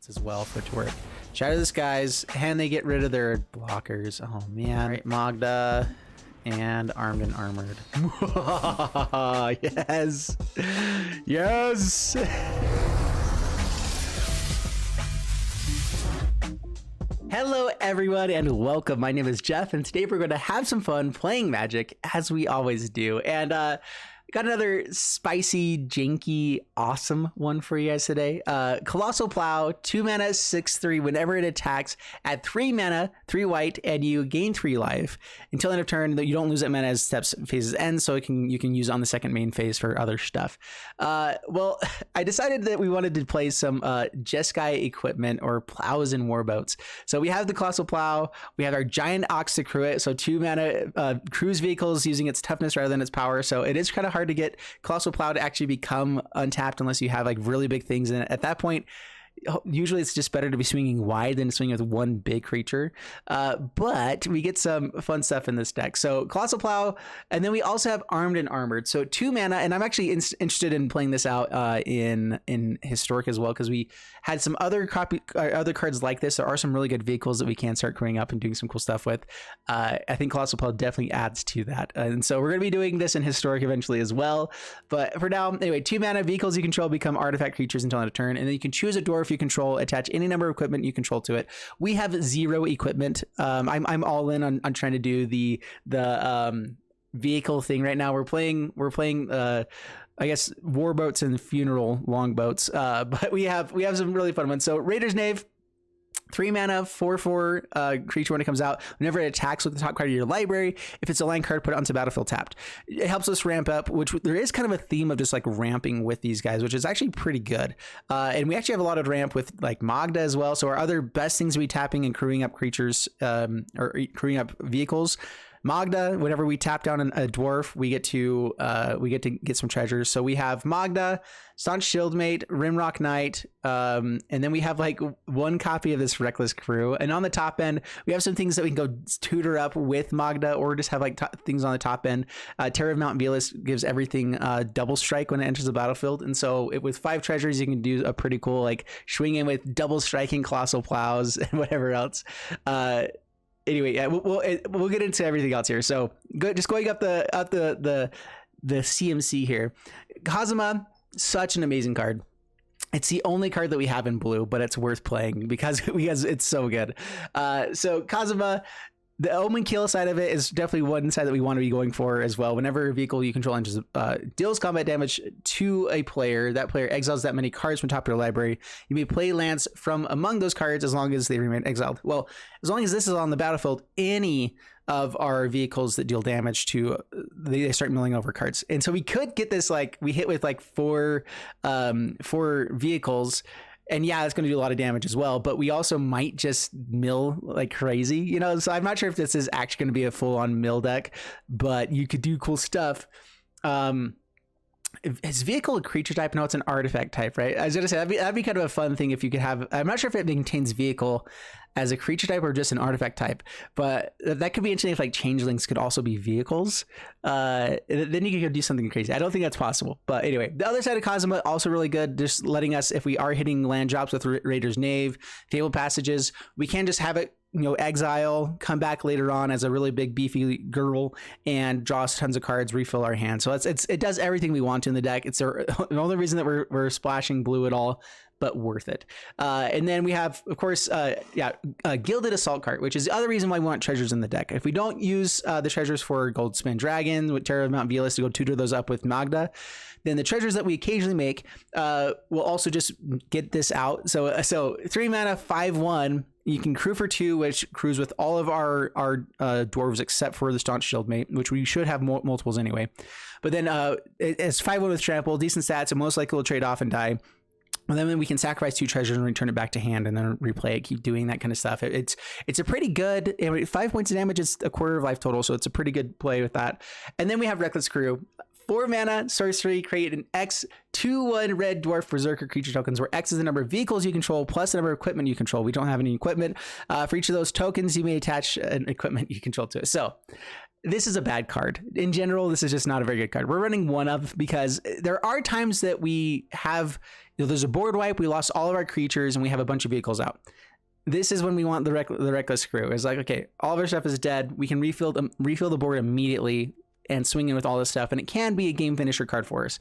as well for it to work. Shatter the Skies, and they get rid of their blockers. Oh man. Right, Magda and Armed and Armored. Yes. Yes. Hello everyone and welcome. My name is Jeff and today we're going to have some fun playing Magic as we always do. And got another spicy, janky, awesome one for you guys today. Colossal Plow, 2 mana, 6/3. Whenever it attacks at 3 mana, 3 white, and you gain 3 life until end of turn. You don't lose that mana as steps phases end, so you can use it on the second main phase for other stuff. Well, I decided that we wanted to play some Jeskai equipment or plows and warboats. So we have the Colossal Plow, we have our Giant Ox to crew it, so 2 mana cruise vehicles using its toughness rather than its power. So it is kind of hard to get Colossal Plow to actually become untapped unless you have like really big things in it. At that point, usually it's just better to be swinging wide than swinging with one big creature. But we get some fun stuff in this deck. So Colossal Plow, and then we also have Armed and Armored. So 2 mana, and I'm actually interested in playing this out in Historic as well, because we had some other cards like this. There are some really good vehicles that we can start crewing up and doing some cool stuff with. I think Colossal Plow definitely adds to that. And so we're going to be doing this in Historic eventually as well. But for now, anyway, 2 mana, vehicles you control become artifact creatures until end of turn, and then you can choose a dwarf you control, attach any number of equipment you control to it. We have 0 equipment. I'm all in on trying to do the vehicle thing right now. We're playing I guess warboats and funeral longboats, but we have some really fun ones. So Raider's Knave, 3 mana, 4/4 creature when it comes out. Whenever it attacks with the top card of your library, if it's a land card, put it onto battlefield tapped. It helps us ramp up, which there is kind of a theme of just like ramping with these guys, which is actually pretty good. And we actually have a lot of ramp with like Magda as well. So our other best things we tapping and crewing up creatures or crewing up vehicles. Magda, whenever we tap down a dwarf, we get to get some treasures. So we have Magda, Staunch Shieldmate, Rimrock Knight, and then we have like 1 copy of this Reckless Crew. And on the top end, we have some things that we can go tutor up with Magda, or just have like things on the top end. Terror of Mount Velus gives everything double strike when it enters the battlefield, and so with 5 treasures, you can do a pretty cool like swing in with double striking Colossal Plows and whatever else. Anyway, yeah, we'll get into everything else here. So just going up the CMC here. Kazuma, such an amazing card. It's the only card that we have in blue, but it's worth playing because it's so good. So Kazuma, the Omen Kill side of it is definitely one side that we want to be going for as well. Whenever a vehicle you control enters, deals combat damage to a player, that player exiles that many cards from top of your library. You may play lands from among those cards as long as they remain exiled. Well, as long as this is on the battlefield, any of our vehicles that deal damage to, they start milling over cards. And so we could get this, like we hit with like four vehicles. And yeah, it's going to do a lot of damage as well, but we also might just mill like crazy, you know? So I'm not sure if this is actually going to be a full-on mill deck, but you could do cool stuff. Is vehicle a creature type? No, it's an artifact type, right? I was going to say, that'd be kind of a fun thing if you could have, I'm not sure if it maintains vehicle as a creature type or just an artifact type, but that could be interesting if like changelings could also be vehicles. Then you could do something crazy. I don't think that's possible, but anyway, the other side of Kazuma also really good, just letting us, if we are hitting land drops with Raider's Knave, Fabled Passages, we can just have it, you know, exile, come back later on as a really big beefy girl and draw us tons of cards, refill our hand. So it does everything we want to in the deck. It's the only reason that we're splashing blue at all, but worth it. And then we have, of course, Gilded Assault Cart, which is the other reason why we want treasures in the deck. If we don't use the treasures for Goldspan Dragon with Terror of Mount Velus to go tutor those up with Magda, then the treasures that we occasionally make will also just get this out. So 3 mana, 5/1. You can crew for 2, which crews with all of our dwarves except for the Staunch Shieldmate, which we should have multiples anyway. But then it's 5/1 with trample, decent stats, and most likely will trade off and die. And then we can sacrifice 2 treasures and return it back to hand and then replay it, keep doing that kind of stuff. It's a pretty good, 5 points of damage is a quarter of life total, so it's a pretty good play with that. And then we have Reckless Crew. 4 mana, sorcery, create an X 2/1 red dwarf berserker creature tokens, where X is the number of vehicles you control plus the number of equipment you control. We don't have any equipment. For each of those tokens, you may attach an equipment you control to it. So this is a bad card. In general, this is just not a very good card. We're running one of because there are times that we have, there's a board wipe, we lost all of our creatures, and we have a bunch of vehicles out. This is when we want the reckless crew. It's like, okay, all of our stuff is dead. We can refill the board immediately and swing in with all this stuff, and it can be a game finisher card for us.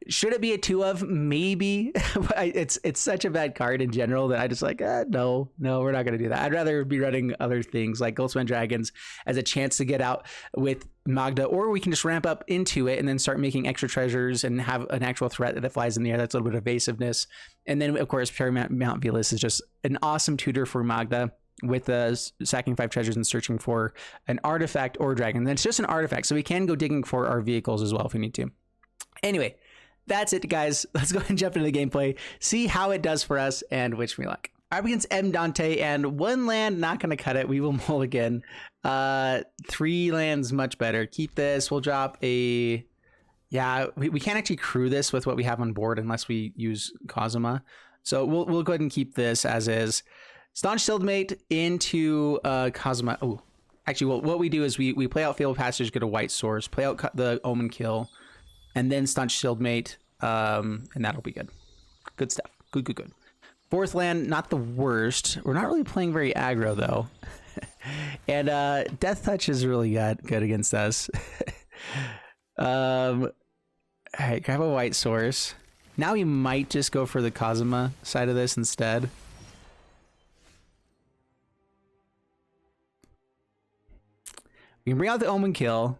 Should it be a 2 of? Maybe. It's such a bad card in general that I just like, no, we're not going to do that. I'd rather be running other things like Goldspan Dragons as a chance to get out with Magda, or we can just ramp up into it and then start making extra treasures and have an actual threat that flies in the air. That's a little bit of evasiveness. And then, of course, Paramount Velus is just an awesome tutor for Magda, with sacking 5 treasures and searching for an artifact or dragon. And it's just an artifact, so we can go digging for our vehicles as well if we need to. Anyway, that's it, guys. Let's go ahead and jump into the gameplay, see how it does for us, and wish me luck. I'm against M. Dante, and 1 land, not going to cut it. We will mulligan. 3 lands, much better. Keep this. We'll drop a... Yeah, we can't actually crew this with what we have on board unless we use Kazuma. So we'll go ahead and keep this as is. Staunch Shieldmate into Kazuma. Oh, actually, what we do is we play out Fabled Passage, get a white source, play out the Omen Kill, and then Staunch Shieldmate, and that'll be good. Good stuff. Good. 4th land, not the worst. We're not really playing very aggro, though. And Death Touch is really good against us. All right, grab a white source. Now we might just go for the Kazuma side of this instead. We can bring out the Omen Kill.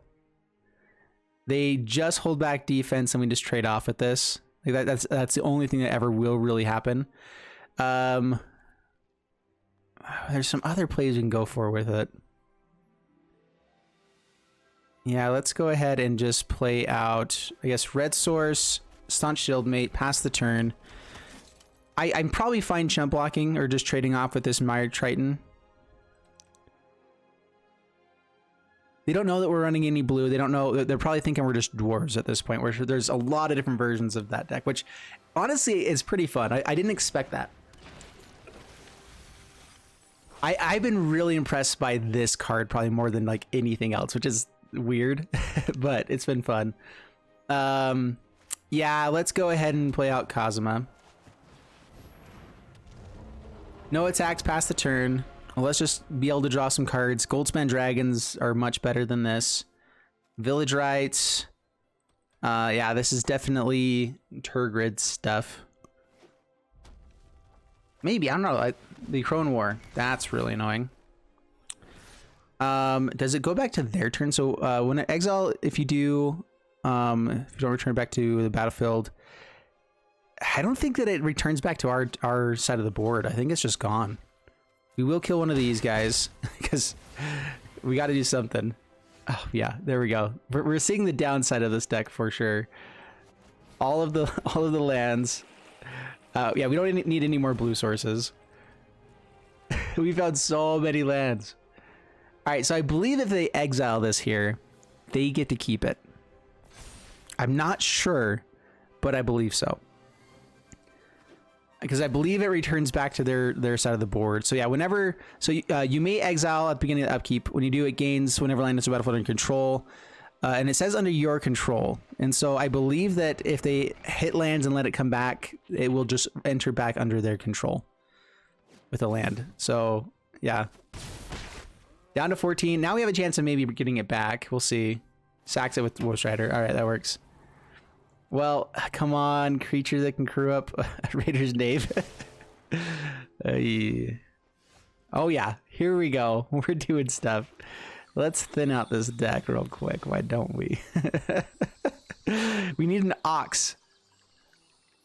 They just hold back defense, and we just trade off with this. Like that's the only thing that ever will really happen. There's some other plays we can go for with it. Yeah, let's go ahead and just play out, I guess, Red Source, Staunch Shieldmate, pass the turn. I'm probably fine chump blocking or just trading off with this Mired Triton. They don't know that we're running any blue. They don't know. They're probably thinking we're just dwarves at this point, where there's a lot of different versions of that deck, which honestly is pretty fun. I didn't expect that. I've been really impressed by this card probably more than like anything else, which is weird, but it's been fun. Yeah, let's go ahead and play out Kazuma. No attacks past the turn. Well, let's just be able to draw some cards. Goldspan Dragons are much better than this. Village Rites. Yeah, this is definitely Turgrid stuff. Maybe, I don't know. The Crone War. That's really annoying. Does it go back to their turn? So when it exile, if you don't return back to the battlefield, I don't think that it returns back to our side of the board. I think it's just gone. We will kill one of these guys because we got to do something. Oh yeah, there we go. We're seeing the downside of this deck for sure. All of the lands. Yeah, we don't need any more blue sources. We found so many lands. All right, so I believe if they exile this here, they get to keep it. I'm not sure, but I believe so. Because I believe it returns back to their side of the board. So yeah, you may exile at the beginning of the upkeep. When you do, it gains whenever land is a battlefield under control. And it says under your control. And so I believe that if they hit lands and let it come back, it will just enter back under their control with a land. So yeah. Down to 14. Now we have a chance of maybe getting it back. We'll see. Sacks it with Wolfstrider. All right, that works. Well, come on, creature that can crew up Raider's Knave. Oh yeah, here we go. We're doing stuff. Let's thin out this deck real quick. Why don't we? We need an Ox.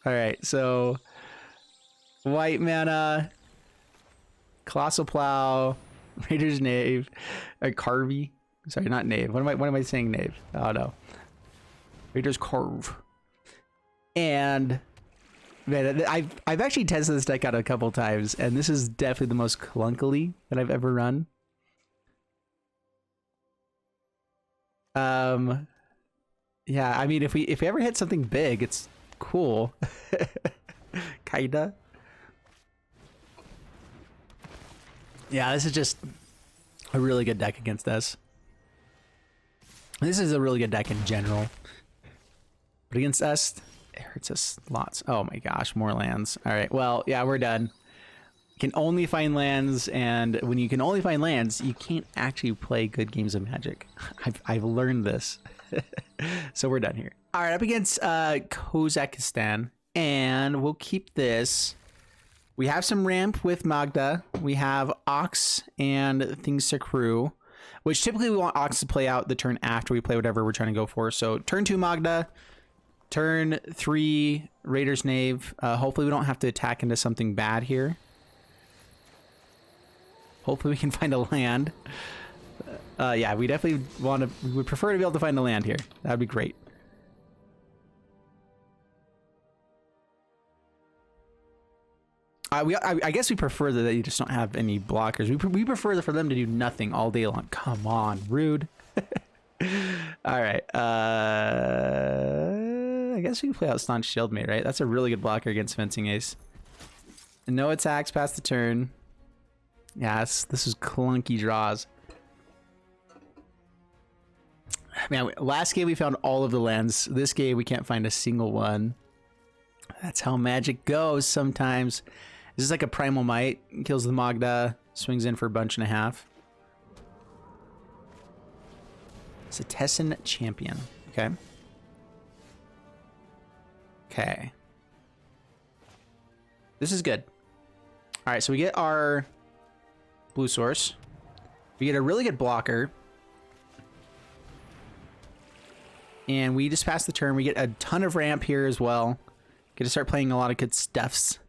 All right, so white mana, Colossal Plow, Raider's Knave, Carvey. Sorry, not Knave. What am I saying? Knave. Oh no. Raider's Carve. And man, I've actually tested this deck out a couple times, and this is definitely the most clunkily that I've ever run. Yeah, I mean, if we ever hit something big, it's cool. Kinda. Yeah, this is just a really good deck against us. This is a really good deck in general. But against us, it hurts us lots. Oh my gosh, more lands. All right, well, yeah, we're done. You can only find lands, and when you can only find lands, you can't actually play good games of Magic. I've learned this. So we're done here. All right, up against Kazakhstan, and we'll keep this. We have some ramp with Magda. We have Ox and things to crew, which typically we want Ox to play out the turn after we play whatever we're trying to go for. So turn 2 Magda, turn 3 Raiders Knave. Hopefully we don't have to attack into something bad here. Hopefully we can find a land. Yeah, we definitely we would prefer to be able to find a land here. That would be great. I guess we prefer that you just don't have any blockers. We prefer for them to do nothing all day long. Come on, rude. All right. I guess we can play out Staunch Shieldmate, right? That's a really good blocker against Fencing Ace. No attacks past the turn. Yes, this is clunky draws. Man, last game we found all of the lands. This game we can't find a single one. That's how Magic goes sometimes. This is like a Primal Might. Kills the Magda. Swings in for a bunch and a half. It's a Tessin Champion. Okay. Okay. This is good. All right, so we get our blue source. We get a really good blocker. And we just pass the turn. We get a ton of ramp here as well. Get to start playing a lot of good stuffs.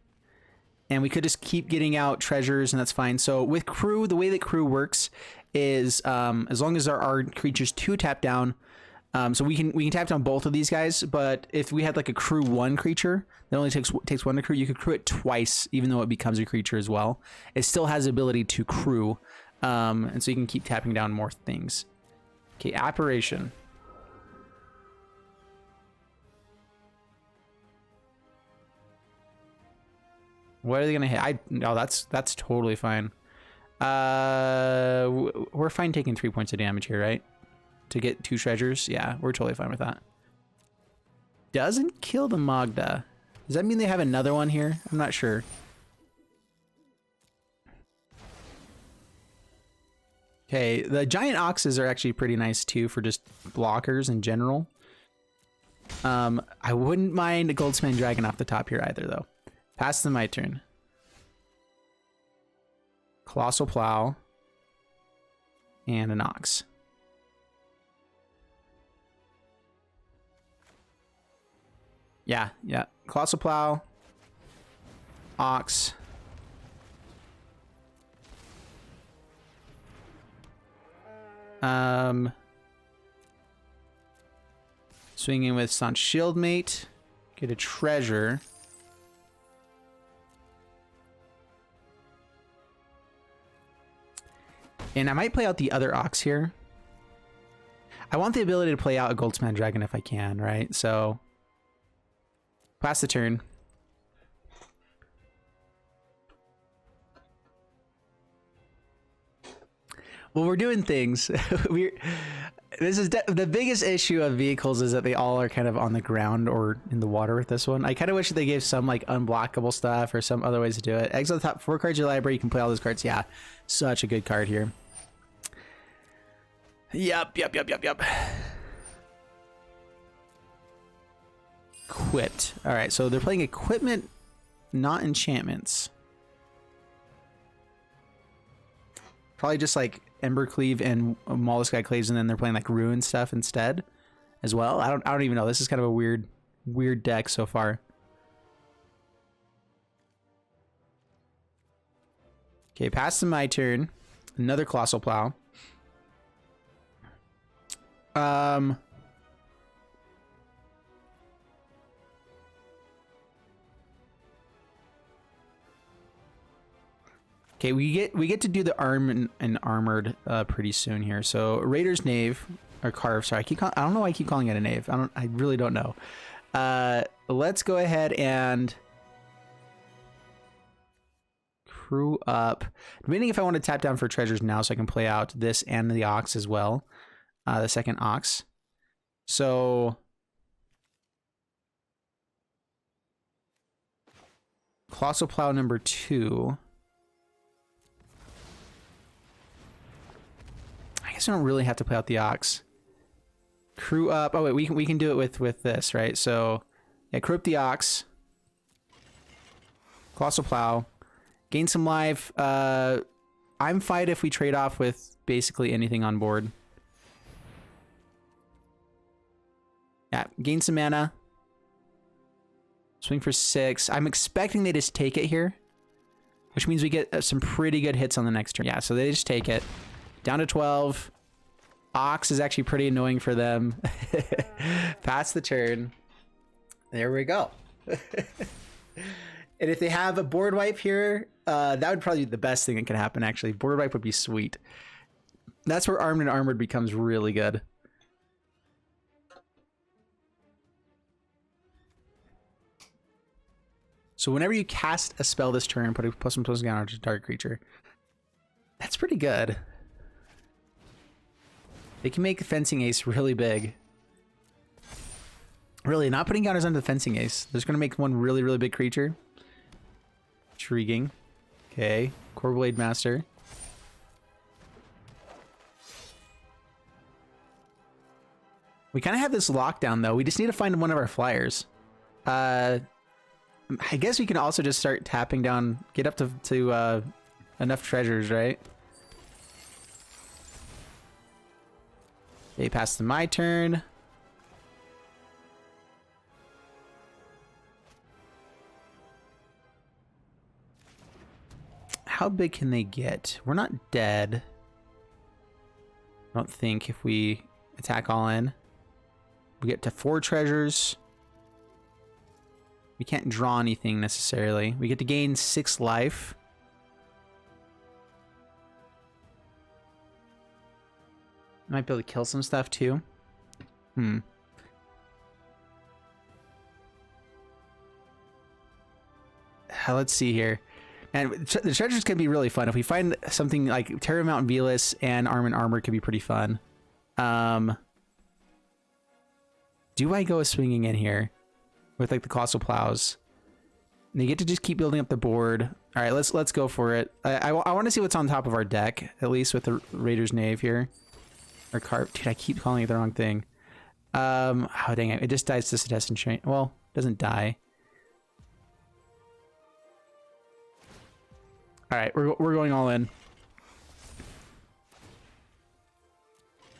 And we could just keep getting out treasures, and that's fine. So with crew, the way that crew works is as long as there are creatures 2 tap down, so we can tap down both of these guys. But if we had like a crew 1 creature that only takes 1 to crew, you could crew it twice, even though it becomes a creature as well. It still has the ability to crew, and so you can keep tapping down more things. Okay, Apparition. What are they gonna hit? No, that's totally fine. We're fine taking 3 points of damage here, right? To get 2 treasures. Yeah, we're totally fine with that. Doesn't kill the Magda. Does that mean they have another one here? I'm not sure. Okay, the giant oxes are actually pretty nice too for just blockers in general. I wouldn't mind a Goldspan Dragon off the top here either, though. Pass to my turn. Colossal Plow. And an Ox. Yeah. Colossal Plow. Ox. Swinging with Staunch Shieldmate. Get a treasure. And I might play out the other Ox here. I want the ability to play out a Goldspan Dragon if I can, right? So, pass the turn. Well, we're doing things. This is the biggest issue of vehicles is that they all are kind of on the ground or in the water with this one. I kind of wish that they gave some like unblockable stuff or some other ways to do it. Exile the top 4 cards of your library. You can play all those cards. Yeah, such a good card here. Yep. Equipped. All right, so they're playing equipment, not enchantments. Probably just like Embercleave and Mollusk Claves, and then they're playing like Ruin stuff instead as well. I don't even know. This is kind of a weird deck so far. Okay, pass to my turn. Another Colossal Plow. Okay, we get to do the arm and armored pretty soon here. So Raiders Knave or Carve. Sorry, I don't know why I keep calling it a knave. I really don't know. Let's go ahead and crew up. Depending if I want to tap down for treasures now, so I can play out this and the Ox as well. the second ox. So Colossal Plow number 2. I guess I don't really have to play out the ox. Crew up. Oh wait, we can do it with this, right? So yeah, crew up the ox. Colossal Plow. Gain some life. I'm fine if we trade off with basically anything on board. Yeah, gain some mana. Swing for 6. I'm expecting they just take it here, which means we get some pretty good hits on the next turn. Yeah, so they just take it. Down to 12. Ox is actually pretty annoying for them. Pass the turn. There we go. And if they have a board wipe here, that would probably be the best thing that could happen, actually. Board wipe would be sweet. That's where Armed and Armored becomes really good. So whenever you cast a spell this turn, put a +1/+1 counter on a target creature. That's pretty good. They can make the Fencing Ace really big. Really, not putting counters onto the Fencing Ace. They're just going to make one really, really big creature. Intriguing. Okay. Core Blade Master. We kind of have this lockdown, though. We just need to find one of our flyers. I guess we can also just start tapping down, get up to enough treasures, right? Okay, pass to my turn. How big can they get? We're not dead. I don't think if we attack all in. We get to 4 treasures. We can't draw anything necessarily. We get to gain 6 life. Might be able to kill some stuff too. Let's see here. And the treasures can be really fun. If we find something like Terra Mountain Velas and Arm and Armor could be pretty fun. Do I go swinging in here with like the Colossal Plows? And they get to just keep building up the board. All right, let's go for it. I want to see what's on top of our deck, at least with the Raider's Knave here. Or Carp. Dude, I keep calling it the wrong thing. Oh, dang it. It just dies to Cetessan Train. Well, it doesn't die. All right, we're going all in.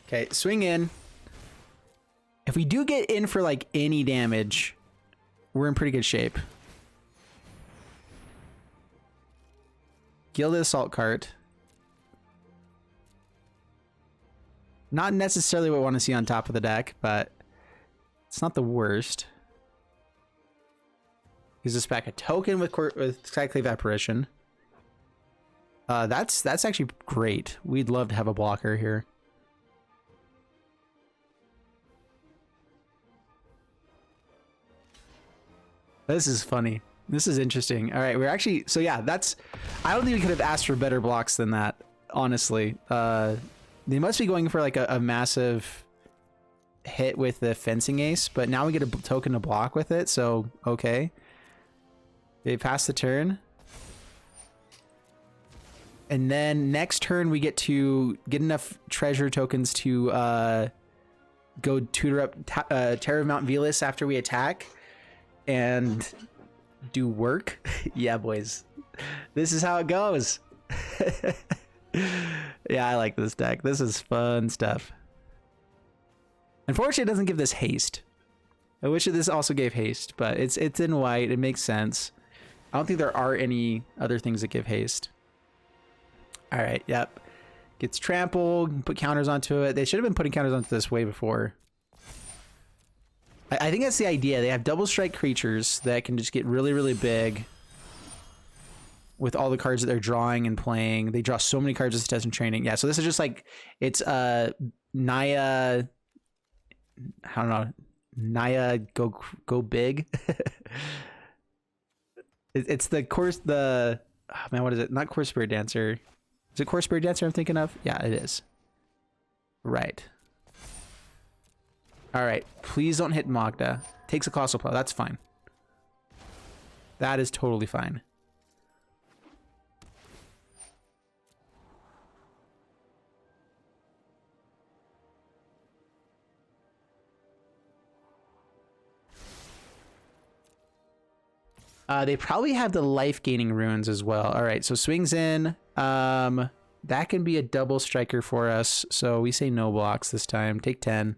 Okay, swing in. If we do get in for like any damage, we're in pretty good shape. Gilded Assault Cart. Not necessarily what I want to see on top of the deck, but it's not the worst. Gives us back a token with Skyclave Apparition. That's actually great. We'd love to have a blocker here. This is funny. This is interesting. All right, we're actually... So yeah, that's... I don't think we could have asked for better blocks than that, honestly. They must be going for like a massive hit with the Fencing Ace, but now we get a token to block with it, so okay. They pass the turn. And then next turn we get to get enough treasure tokens to go tutor up Terror of Mount Velas after we attack and do work. Yeah, boys. This is how it goes. Yeah, I like this deck. This is fun stuff. Unfortunately, it doesn't give this haste. I wish this also gave haste, but it's in white. It makes sense. I don't think there are any other things that give haste. All right, yep. Gets trampled, put counters onto it. They should have been putting counters onto this way before. I think that's the idea. They have double strike creatures that can just get really, really big with all the cards that they're drawing and playing. They draw so many cards as test and training. Yeah, so this is just like, it's Naya, I don't know, Naya go big. It's the course, oh man, what is it? Not Course Spirit Dancer. Is it Course Spirit Dancer I'm thinking of? Yeah, it is. Right. All right, please don't hit Magda. Takes a colossal blow. That's fine. That is totally fine. They probably have the life gaining runes as well. All right, so swings in. That can be a double striker for us. So we say no blocks this time. Take 10.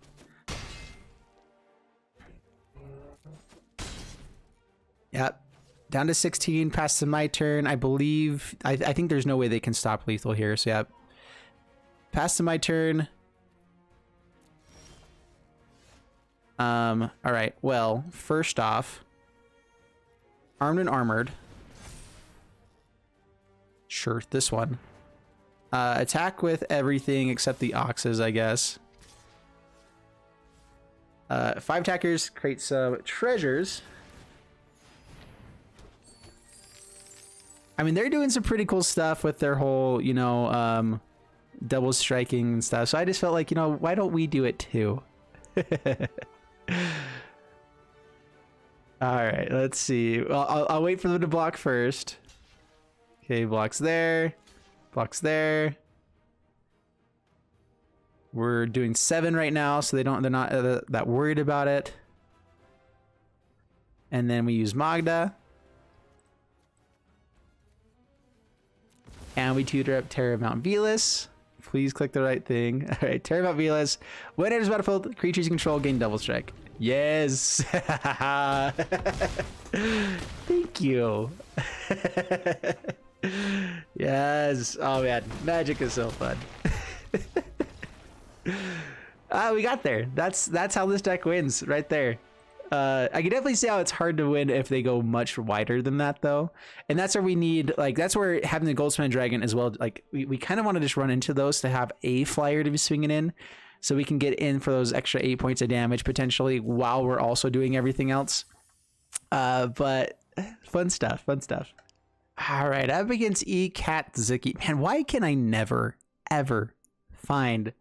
Yep. Down to 16, pass to my turn. I believe, I think there's no way they can stop lethal here. So yep. Pass to my turn. All right, well, first off, armed and armored. Sure, this one. Attack with everything except the oxes, I guess. 5 attackers, create some treasures. I mean, they're doing some pretty cool stuff with their whole, you know, double striking and stuff. So I just felt like, you know, why don't we do it too? All right, let's see. Well, I'll wait for them to block first. Okay, blocks there. Blocks there. We're doing 7 right now, so they're not that worried about it. And then we use Magda. And we tutor up Terra Mount Velas. Please click the right thing. All right, Terra Mount Velas. When enters battlefield, creatures you control gain double strike. Yes. Thank you. Yes. Oh man, Magic is so fun. We got there. That's how this deck wins right there. I can definitely see how it's hard to win if they go much wider than that though. And that's where we need, like, that's where having the Goldspan Dragon as well, like we kind of want to just run into those to have a flyer to be swinging in so we can get in for those extra 8 points of damage potentially while we're also doing everything else. But fun stuff, fun stuff. All right, up against Emisizzle. Man, why can I never, ever find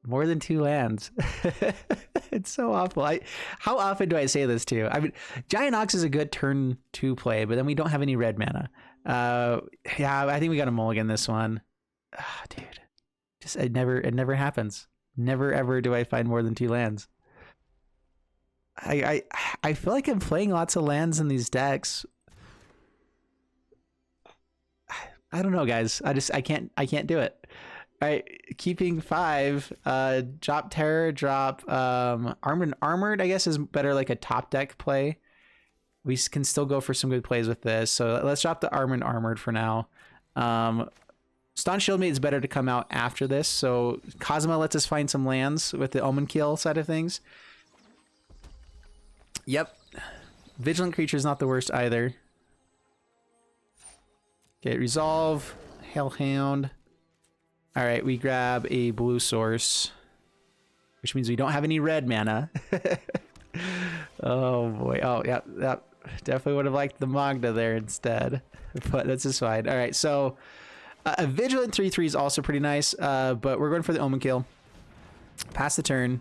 more than 2 lands? It's so awful. How often do I say this to you? I mean, Giant Ox is a good turn 2 play, but then we don't have any red mana. Yeah, I think we got a mulligan this one. Dude, just it never happens. Never ever do I find more than 2 lands. I feel like I'm playing lots of lands in these decks. I don't know, guys. I can't do it. All right, keeping 5, drop Terror, drop Armed and Armored, I guess is better like a top deck play. We can still go for some good plays with this. So let's drop the Armed and Armored for now. Staunch Shieldmate is better to come out after this. So Cosma lets us find some lands with the Omen Kill side of things. Yep. Vigilant Creature is not the worst either. Okay, Resolve, Hellhound. All right, we grab a blue source, which means we don't have any red mana. Oh boy. Oh, yeah, definitely would have liked the Magda there instead, but that's just fine. All right, so a Vigilant 3/3 is also pretty nice, but we're going for the Omen Kill. Pass the turn.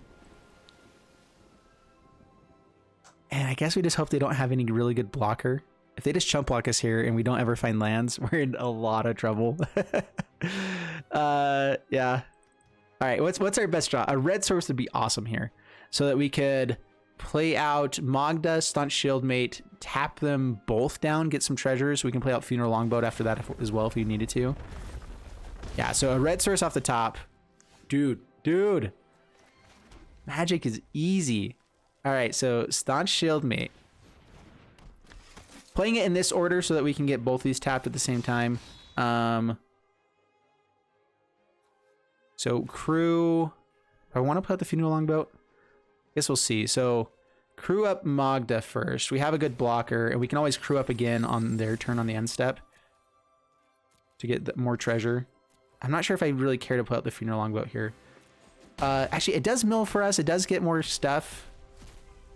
And I guess we just hope they don't have any really good blocker. If they just chump block us here and we don't ever find lands, we're in a lot of trouble. Yeah. All right, what's our best draw? A red source would be awesome here, so that we could play out Magda, Staunch Shieldmate, tap them both down, get some treasures. We can play out Funeral Longboat after that as well if we needed to. Yeah, so a red source off the top. Dude. Magic is easy. All right, so Staunch Shieldmate. Playing it in this order so that we can get both these tapped at the same time. So crew, I want to put the Funeral Longboat. Guess we'll see. So crew up Magda first. We have a good blocker, and we can always crew up again on their turn on the end step to get more treasure. I'm not sure if I really care to put up the Funeral Longboat here. Actually, it does mill for us. It does get more stuff.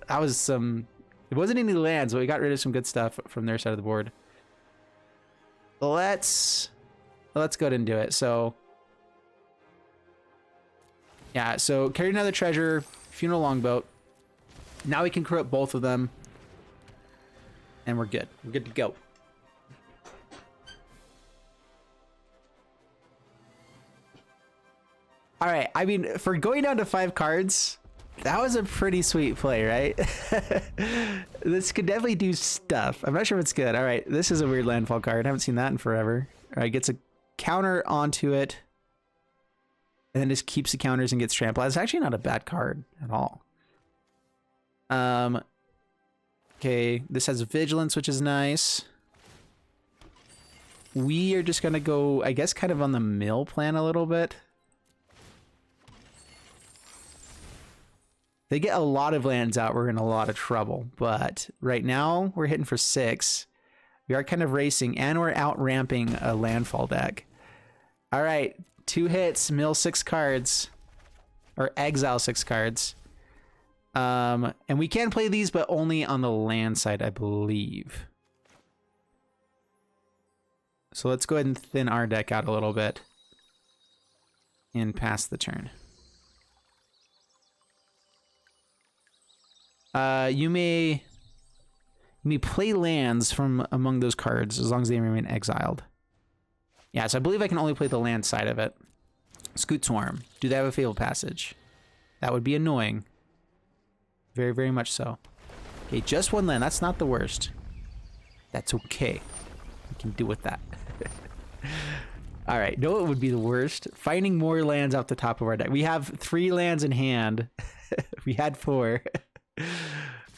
That was some... It wasn't any lands, but we got rid of some good stuff from their side of the board. Let's go ahead and do it. So... Yeah, so carry another treasure. Funeral Longboat. Now we can crew up both of them. And we're good. We're good to go. All right. I mean, for going down to 5 cards, that was a pretty sweet play, right? This could definitely do stuff. I'm not sure if it's good. All right. This is a weird landfall card. I haven't seen that in forever. All right. Gets a counter onto it. And then just keeps the counters and gets trampled. It's actually not a bad card at all. Okay, this has vigilance, which is nice. We are just gonna go, I guess, kind of on the mill plan a little bit. They get a lot of lands out, we're in a lot of trouble. But right now, we're hitting for 6. We are kind of racing, and we're out ramping a landfall deck. All right. 2 hits, mill 6 cards, or exile 6 cards. And we can play these, but only on the land side, I believe. So let's go ahead and thin our deck out a little bit and pass the turn. You may play lands from among those cards as long as they remain exiled. Yeah, so I believe I can only play the land side of it. Scoot Swarm. Do they have a Fabled Passage? That would be annoying. Very, very much so. Okay, just 1 land. That's not the worst. That's okay. We can deal with that. All right. No, it would be the worst. Finding more lands off the top of our deck. We have 3 lands in hand. We had 4.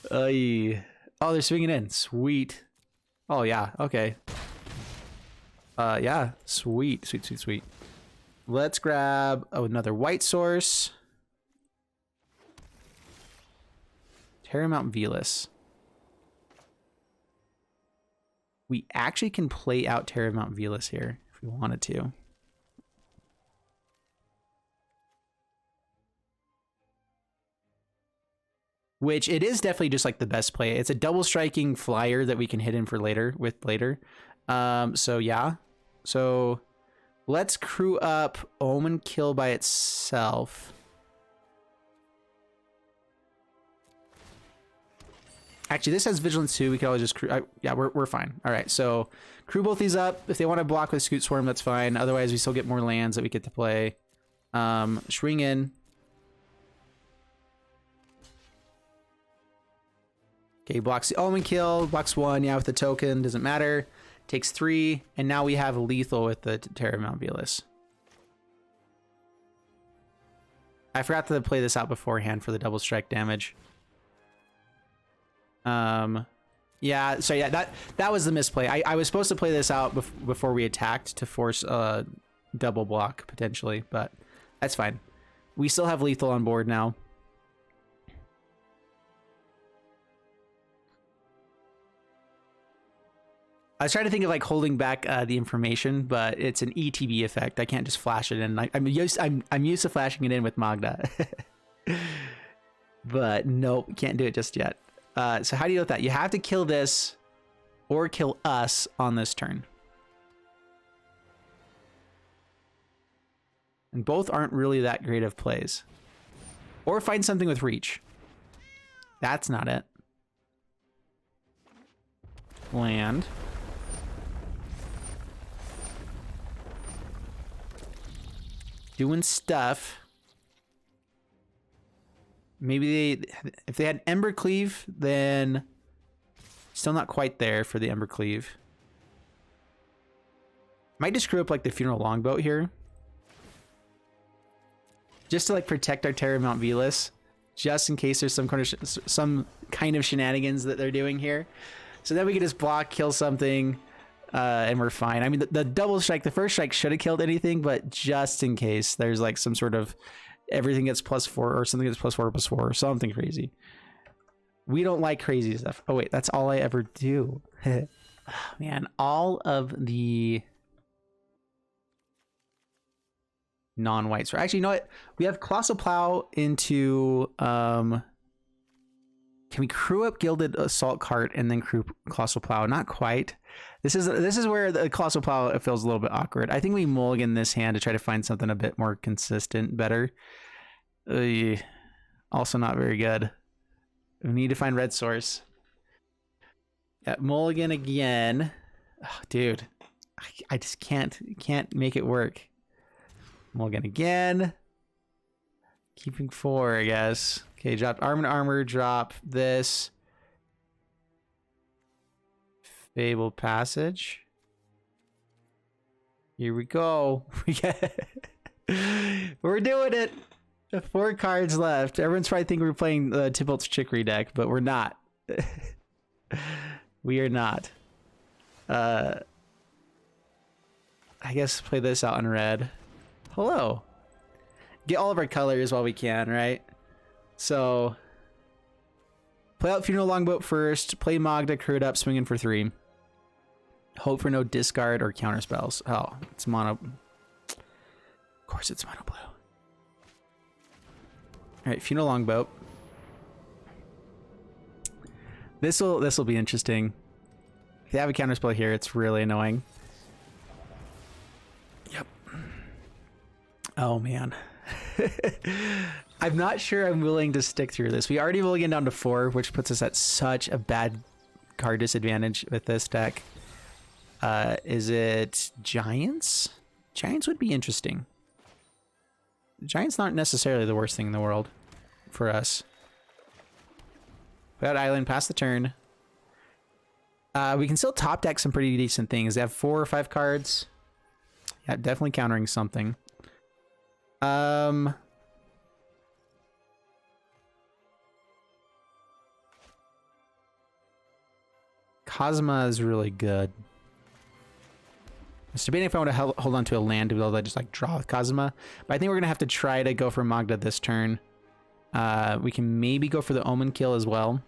Oh, they're swinging in. Sweet. Oh, yeah. Okay. Yeah, sweet. Let's grab another white source. Terramount Velas. We actually can play out Terramount Velas here if we wanted to. Which it is definitely just like the best play. It's a double striking flyer that we can hit in for later. So yeah. So let's crew up Omen Kill by itself. Actually, this has Vigilance too. We can always just crew. Yeah, we're fine. All right, so crew both these up. If they want to block with Scoot Swarm, that's fine. Otherwise, we still get more lands that we get to play. Swing in. Okay, blocks the Omen Kill. Blocks 1. Yeah, with the token. Doesn't matter. Takes 3, and now we have lethal with the Terramount Velas. I forgot to play this out beforehand for the double strike damage. Yeah, so yeah, that was the misplay. I was supposed to play this out before we attacked to force a double block potentially, but that's fine. We still have lethal on board now. I was trying to think of like holding back the information, but it's an ETB effect. I can't just flash it in. I'm used to flashing it in with Magda, but nope, can't do it just yet. So how do you deal with that? You have to kill this or kill us on this turn, and both aren't really that great of plays. Or find something with reach. That's not it. Land. Doing stuff. Maybe if they had Ember Cleave, then still not quite there for the Ember Cleave. Might just screw up like the Funeral Longboat here. Just to like protect our Terramount Velas. Just in case there's some kind of shenanigans that they're doing here. So then we can just block, kill something. And we're fine. I mean, the double strike, the first strike should have killed anything, but just in case there's like some sort of everything gets +4 or something gets +4/+4 or something crazy. We don't like crazy stuff. Oh wait, that's all I ever do. Man, all of the non-whites. Actually, you know what? We have Colossal Plow into can we crew up Gilded Assault Cart and then crew Colossal Plow? Not quite. This is where the Colossal Plow feels a little bit awkward. I think we mulligan this hand to try to find something a bit more consistent, better. On Also not very good. We need to find red source. Yeah, mulligan again. Oh, dude, I just can't make it work. Mulligan again. Keeping 4, I guess. Okay, drop armor, drop this. Fable Passage. Here we go. We're doing it. 4 cards left. Everyone's probably thinking we're playing the Tybalt's Chicory deck, but we're not. We are not. I guess play this out in red. Hello. Get all of our colors while we can, right? So play out Funeral Longboat first. Play Magda, crew it up, swing in for 3. Hope for no discard or counter spells. Oh, it's mono. Of course it's mono blue. Alright, Funeral Longboat. This'll be interesting. If they have a counter spell here, it's really annoying. Yep. Oh man. I'm not sure I'm willing to stick through this. We already mulligan down to 4, which puts us at such a bad card disadvantage with this deck. Is it Giants? Giants would be interesting. Giants not necessarily the worst thing in the world for us. Without Island, pass the turn. We can still top deck some pretty decent things. They have 4 or 5 cards. Yeah, definitely countering something. Cosma is really good. I was debating if I want to hold on to a land to be able to just like draw with Cosma, but I think we're gonna have to try to go for Magda this turn. We can maybe go for the Omen kill as well,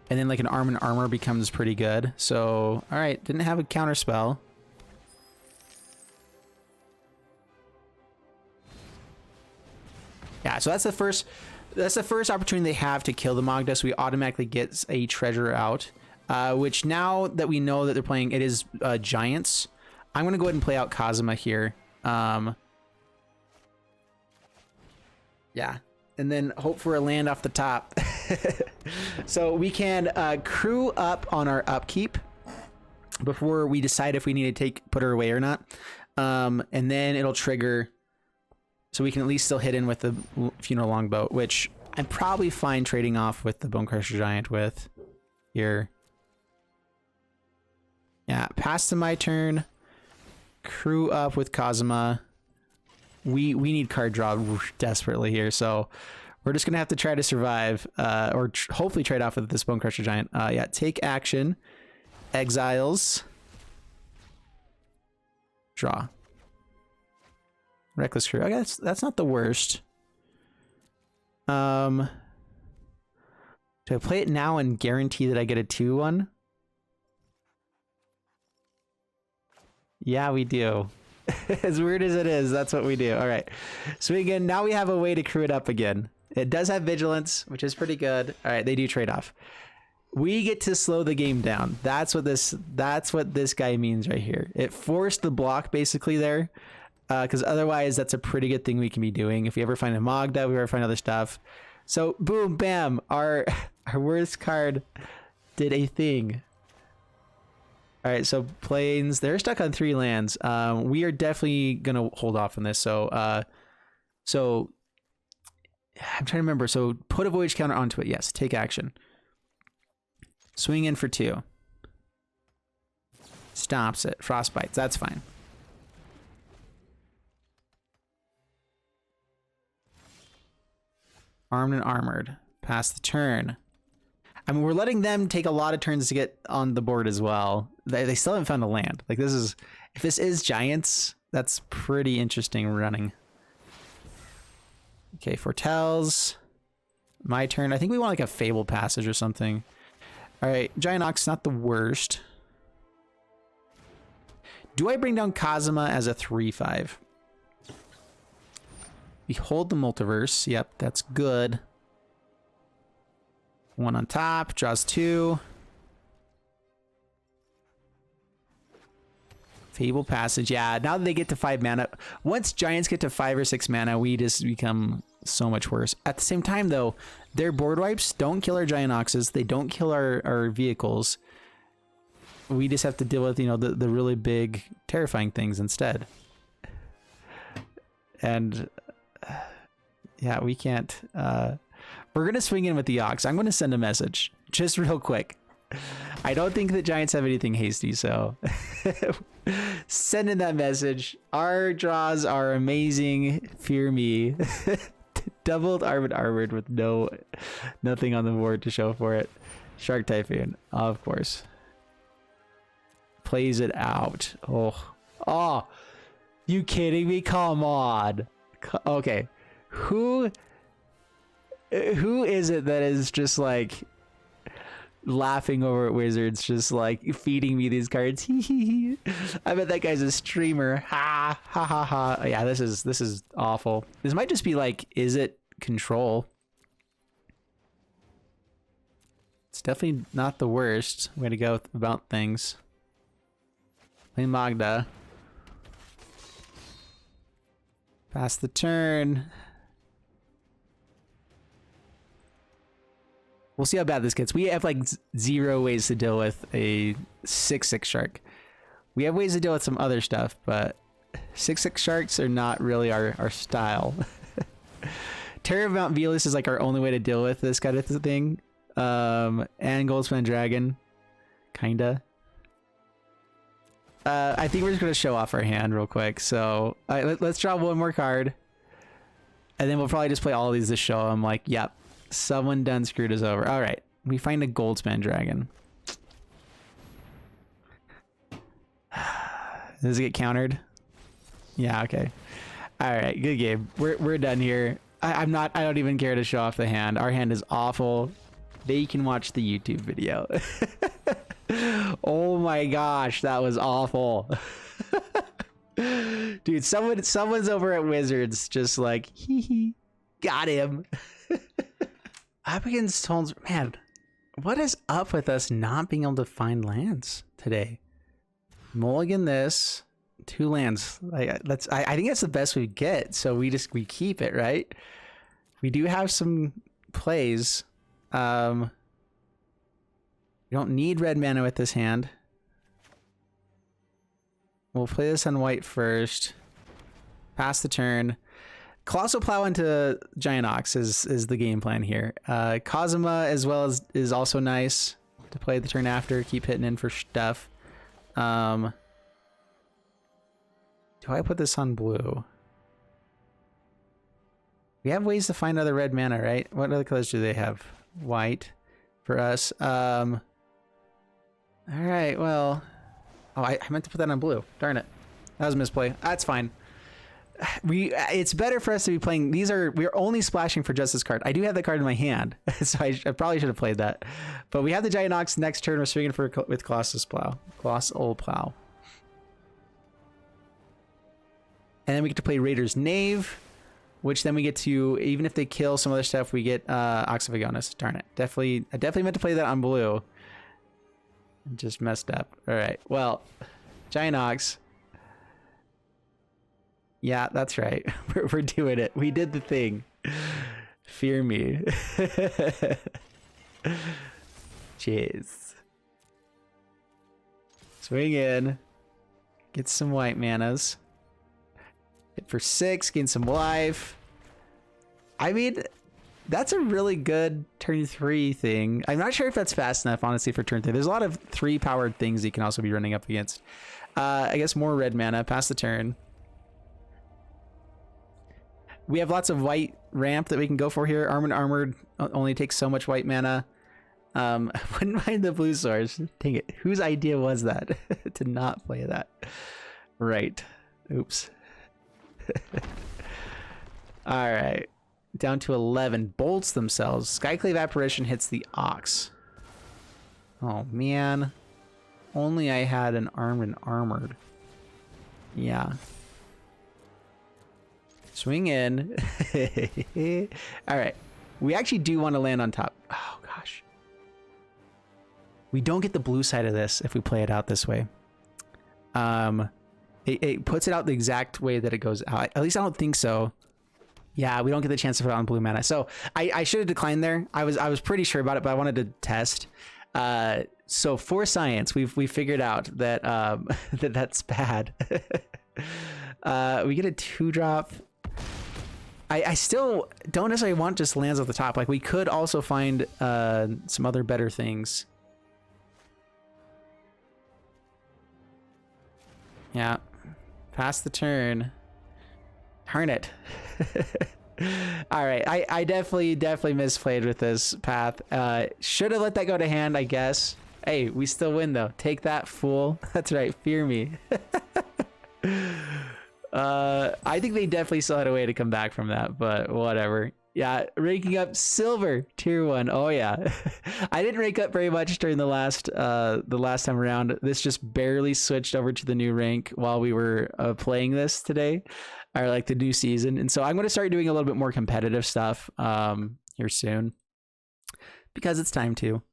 and then like an Arm and Armor becomes pretty good. So all right, didn't have a counter spell. Yeah, so that's the first opportunity they have to kill the Magda, so we automatically get a treasure out. Which now that we know that they're playing, it is Giants, I'm going to go ahead and play out Cosma here. Yeah, and then hope for a land off the top. So we can crew up on our upkeep before we decide if we need to put her away or not. And then it'll trigger, so we can at least still hit in with the Funeral Longboat, which I'm probably fine trading off with the Bonecrusher Giant with here. Yeah, pass to my turn. Crew up with Cosma. We need card draw desperately here, so we're just gonna have to try to survive, or hopefully trade off with this Bonecrusher Giant. Yeah, take action. Exiles. Draw. Reckless Crew. I guess that's not the worst. Do I play it now and guarantee that I get a 2-1? Yeah, we do. As weird as it is, that's what we do. All right. So again, now we have a way to crew it up again. It does have vigilance, which is pretty good. All right, they do trade off. We get to slow the game down. That's what this guy means right here. It forced the block basically there, because otherwise that's a pretty good thing we can be doing. If we ever find a Magda, we ever find other stuff. So boom, bam, our worst card did a thing. All right, so plains, they're stuck on 3 lands. We are definitely gonna hold off on this. So I'm trying to remember. So put a voyage counter onto it. Yes, take action. Swing in for 2. Stops it. Frostbites. That's fine. Armed and armored. Pass the turn. I mean, we're letting them take a lot of turns to get on the board as well. They still haven't found a land. Like if this is Giants, that's pretty interesting running. Okay, foretells. My turn. I think we want like a Fable Passage or something. All right, Giant Ox, not the worst. Do I bring down Cosma as a 3/5? Behold the Multiverse. Yep, that's good. 1 on top, draws 2. Fable Passage. Yeah, now that they get to 5 mana, once Giants get to 5 or 6 mana, we just become so much worse. At the same time, though, their board wipes don't kill our giant oxes. They don't kill our vehicles. We just have to deal with, you know, the really big, terrifying things instead. And yeah, we can't. We're gonna swing in with the ox. I'm gonna send a message just real quick. I don't think the giants have anything hasty, so send in that message. Our draws are amazing. Fear me. Doubled armored with nothing on the board to show for it. Shark Typhoon, of course. Plays it out. Oh, you kidding me? Come on. Okay, who is it that is just like laughing over at wizards, just like feeding me these cards? I bet that guy's a streamer. Ha ha ha ha. Yeah, this is awful. This might just be like, is it control? It's definitely not the worst way to go about things. Play Magda. Pass the turn. We'll see how bad this gets. We have like 0 ways to deal with a 6/6 shark. We have ways to deal with some other stuff, but 6/6 sharks are not really our style. Terror of Mount Velus is like our only way to deal with this kind of thing. And Goldspan Dragon, kinda. I think we're just gonna show off our hand real quick. So let's draw one more card, and then we'll probably just play all of these to show them like, yep, someone done screwed us over. All right, we find a Goldspan Dragon. Does it get countered? Yeah, okay. All right, good game. We're done here. I don't even care to show off the hand. Our hand is awful. They can watch the YouTube video. Oh my gosh, that was awful. Dude, someone's over at Wizards just like, hee, got him. Up against Tones, man, what is up with us not being able to find lands today? Mulligan this, 2 lands. I think that's the best we get, so we keep it, right? We do have some plays. We don't need red mana with this hand. We'll play this on white first. Pass the turn. Colossal Plow into Giant Ox is the game plan here. Kazuma as well is also nice to play the turn after. Keep hitting in for stuff. Do I put this on blue? We have ways to find other red mana, right? What other colors do they have? White for us. All right, well, oh, I meant to put that on blue. Darn it. That was a misplay. That's fine. It's better for us to be playing. We're only splashing for just this card. I do have that card in my hand, so I probably should have played that. But we have the Giant Ox next turn. We're swinging with Colossal Plow. And then we get to play Raider's Knave, which then we get to, even if they kill some other stuff, we get Ox of Agonis. Darn it. I definitely meant to play that on blue. Just messed up. All right. Well, Giant Ox. Yeah, that's right. We're doing it. We did the thing. Fear me. Cheers. Swing in. Get some white manas. Hit for 6. Gain some life. I mean, that's a really good turn 3 thing. I'm not sure if that's fast enough, honestly, for turn 3. There's a lot of 3-powered things you can also be running up against. I guess more red mana. Pass the turn. We have lots of white ramp that we can go for here. Armored only takes so much white mana. Wouldn't mind the blue source. Dang it. Whose idea was that? To not play that. Right. Oops. Alright. Down to 11. Bolts themselves. Skyclave Apparition hits the Ox. Oh, man. Only I had an armored. Yeah. Swing in. Alright. We actually do want to land on top. Oh, gosh. We don't get the blue side of this if we play it out this way. It puts it out the exact way that it goes out. At least I don't think so. Yeah, we don't get the chance to put on blue mana. So I should have declined there. I was pretty sure about it, but I wanted to test. So for science, we figured out that that's bad. We get a 2-drop. I still don't necessarily want just lands off the top. Like we could also find some other better things. Yeah, pass the turn. Darn it. All right, I definitely misplayed with this path. Should have let that go to hand, I guess. Hey, we still win though. Take that, fool. That's right, fear me. I think they definitely still had a way to come back from that, but whatever. Yeah, ranking up silver tier 1. Oh yeah. I didn't rank up very much during the last time around. This just barely switched over to the new rank while we were playing this today, or like the new season. And so I'm going to start doing a little bit more competitive stuff here soon because it's time to.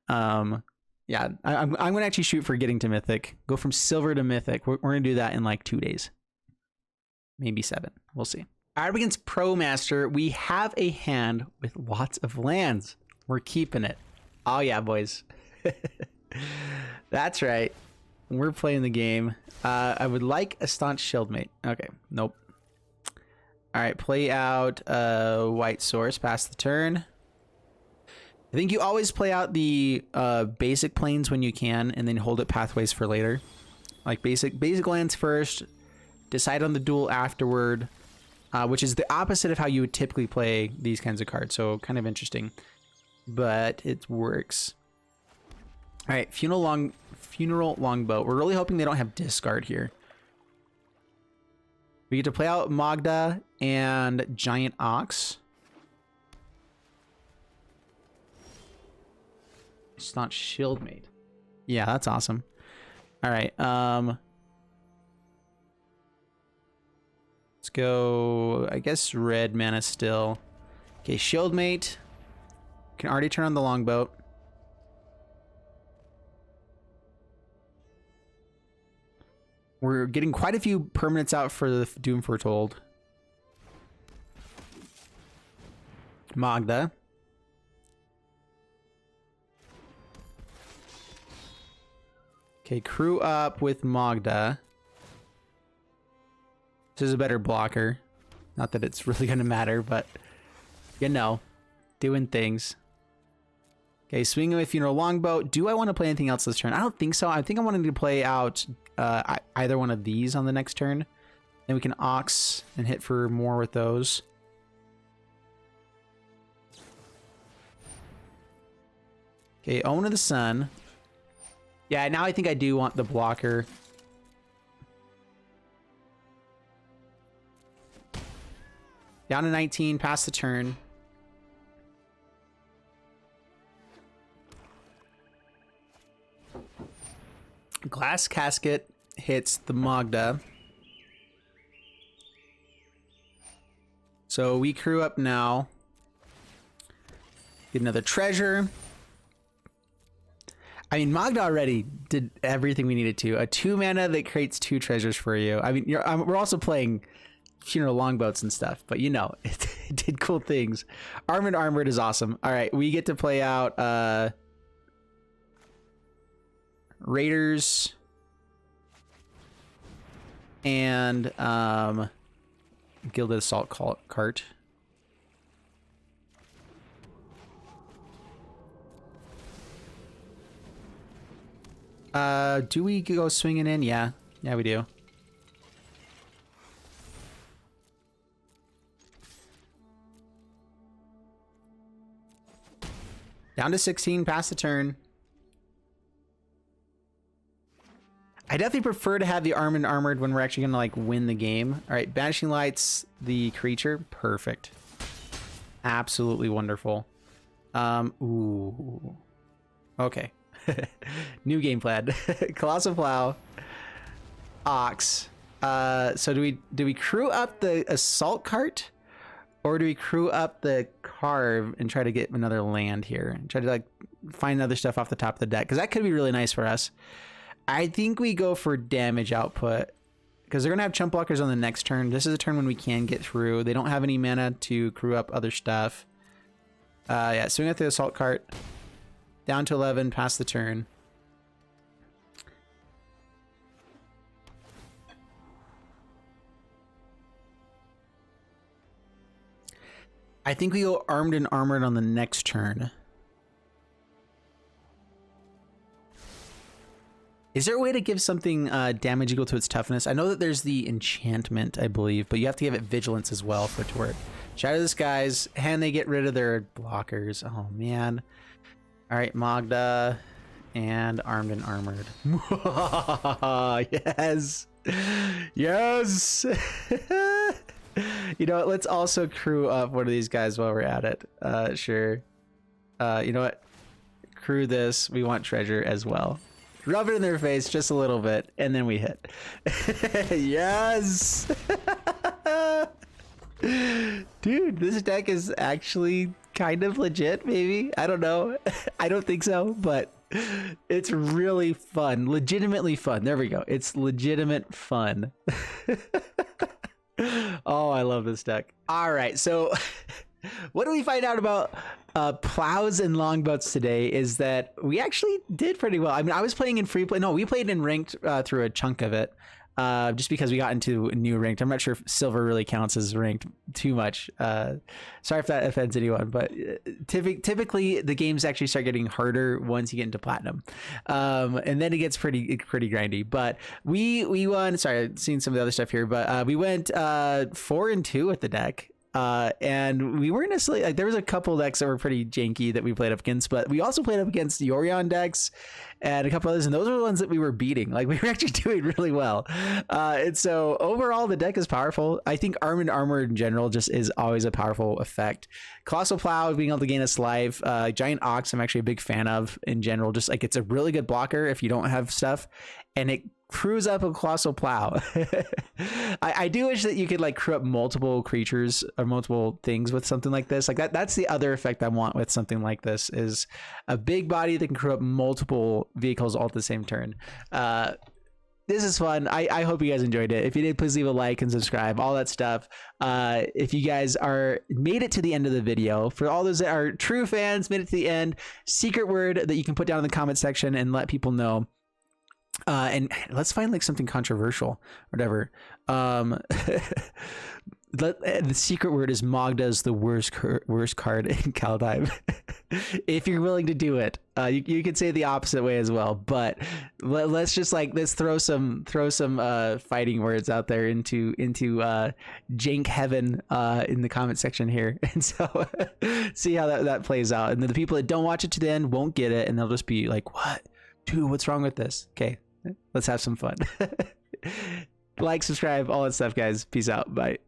Yeah, I'm going to actually shoot for getting to mythic. Go from silver to mythic. We're going to do that in like 2 days. Maybe 7. We'll see. All right, against Pro Master, we have a hand with lots of lands. We're keeping it. Oh yeah, boys. That's right. We're playing the game. I would like a Staunch Shieldmate. Okay, nope. All right, play out White Source, pass the turn. I think you always play out the basic planes when you can, and then hold it pathways for later. Like basic lands first, decide on the duel afterward, which is the opposite of how you would typically play these kinds of cards. So kind of interesting, but it works. All right, Funeral Longbow. We're really hoping they don't have discard here. We get to play out Magda and Giant Ox. It's not Shieldmate. Yeah, that's awesome. All right. Let's go, I guess, red mana still. Okay, Shieldmate. Can already turn on the Longboat. We're getting quite a few permanents out for the Doom Foretold. Magda. Okay, crew up with Magda. This is a better blocker. Not that it's really going to matter, but you know, doing things. Okay, swinging with Funeral Longbow. Do I want to play anything else this turn? I don't think so. I think I wanted to play out either one of these on the next turn. Then we can Ox and hit for more with those. Okay, Omen of the Sun. Yeah, now I think I do want the blocker. Down to 19, pass the turn. Glass Casket hits the Magda. So we crew up now. Get another treasure. I mean, Magda already did everything we needed to. A 2 mana that creates 2 treasures for you. I mean, we're also playing Funeral Longboats and stuff, but you know, it did cool things. Armored is awesome. All right, we get to play out Raiders and Gilded Assault Cart. Do we go swinging in? Yeah, we do. Down to 16, pass the turn. I definitely prefer to have the armored when we're actually gonna like win the game. All right, Banishing Lights the creature, perfect, absolutely wonderful. Ooh, okay. New game plan. Colossal Plow, Ox. So do we crew up the Assault Cart, or do we crew up the Carve and try to get another land here and try to like find other stuff off the top of the deck? Because that could be really nice for us. I think we go for damage output because they're gonna have chump blockers on the next turn. This is a turn when we can get through. They don't have any mana to crew up other stuff. Yeah, swing at the assault cart. Down to 11, pass the turn. I think we go armed and armored on the next turn. Is there a way to give something damage equal to its toughness? I know that there's the enchantment, I believe, but you have to give it vigilance as well for it to work. Shatter the Skies, and they get rid of their blockers. Oh, man. All right, Magda, and armed and armored. Yes. Yes. You know what? Let's also crew up one of these guys while we're at it. Sure. You know what? Crew this. We want treasure as well. Rub it in their face just a little bit, and then we hit. Yes. Dude, this deck is actually kind of legit, maybe. I don't know. I don't think so, but it's really fun. Legitimately fun. There we go. It's legitimate fun. Oh, I love this deck. All right, so what do we find out about plows and longboats today is that we actually did pretty well. I mean, I was playing in free play. No, we played in ranked through a chunk of it. Just because we got into new ranked. I'm not sure if silver really counts as ranked too much. Sorry if that offends anyone, but typically the games actually start getting harder once you get into platinum. And then it gets pretty grindy, but we won. Sorry, I've seen some of the other stuff here, but we went 4-2 with the deck. And we weren't necessarily like, there was a couple decks that were pretty janky that we played up against, but we also played up against Yorion decks and a couple others, and those are the ones that we were beating. Like, we were actually doing really well. And so overall the deck is powerful. I think Armored Armor in general just is always a powerful effect. Colossal Plow, being able to gain us life. Giant Ox, I'm actually a big fan of in general. Just like, it's a really good blocker if you don't have stuff, and it crews up a Colossal Plow. I do wish that you could like crew up multiple creatures or multiple things with something like this. Like that's the other effect I want with something like this, is a big body that can crew up multiple vehicles all at the same turn. This is fun. I hope you guys enjoyed it. If you did, please leave a like and subscribe, all that stuff. If you guys made it to the end of the video, for all those that are true fans, made it to the end, secret word that you can put down in the comment section and let people know. And let's find like something controversial, whatever. The secret word is Magda's the worst card in Kaldheim. If you're willing to do it, you could say the opposite way as well. But let's just like, let's throw some fighting words out there into jank heaven in the comment section here, and so see how that plays out. And then the people that don't watch it to the end won't get it, and they'll just be like, "What, dude? What's wrong with this?" Okay. Let's have some fun. Like, subscribe, all that stuff, guys. Peace out. Bye.